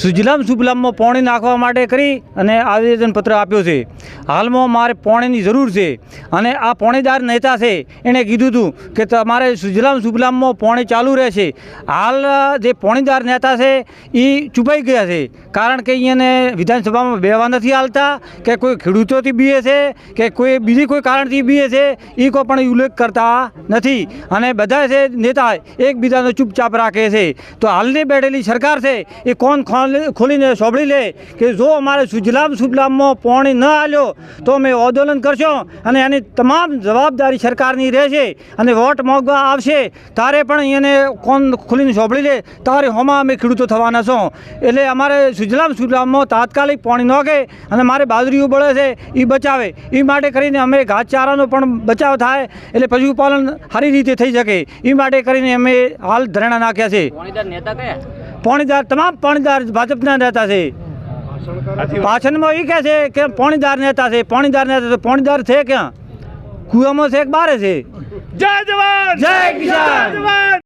સુજલામ સુફલામમાં પાણી નાખવા માટે કરી અને આવેદનપત્ર આપ્યો છે। હાલમાં મારે પાણીની જરૂર છે અને આ પાણીદાર નેતા છે એણે કીધું હતું કે તમારે સુજલામ સુફલામમાં પાણી ચાલુ રહેશે। હાલ જે પાણીદાર નેતા છે એ ચૂપાઈ ગયા છે, કારણ કે અહીંયાને વિધાનસભામાં બેહવા નથી હાલતા કે કોઈ ખેડૂતોથી બીએ છે કે કોઈ બીજી કોઈ કારણથી બીએ છે, એ કોઈ પણ ઉલ્લેખ કરતા નથી અને બધા છે નેતા એકબીજાનો ચૂપચાપ રાખે છે। તો હાલની બેઠેલી સરકાર છે એ કોણ ખોલીને સોંભળી લે કે જો અમારે સુજલામ સુફલામમાં પાણી ન આલ્યો તો અમે આંદોલન કરશું અને એની તમામ જવાબદારી સરકારની રહેશે અને વોટ માંગવા આવશે તારે પણ અહીંયાને કોણ ખોલીને સોંભળી લે તારે હોમાં અમે ખેડૂતો થવાના છો। એટલે અમારે સુજલામ સુફલામમાં તાત્કાલિક પાણી નોખે અને મારે બાજરીઓ બળે છે એ બચાવે, એ માટે કરીને અમે ઘાસચારાનો પણ બચાવ થાય એટલે પશુપાલન સારી રીતે થઈ શકે એ માટે કરીને અમે હાલ ધરણા નાખ્યા છે। પાણીદાર નેતા કયા? પાણીદાર તમામ પાણીદાર ભાજપના નેતા છે। પાછળમાં એ કહે છે કે પાણીદાર નેતા છે, પાણીદાર નેતા છે, પાણીદાર છે ક્યાં? કુવામાં છે કે બારે છે? જય જવાન જય કિસાન।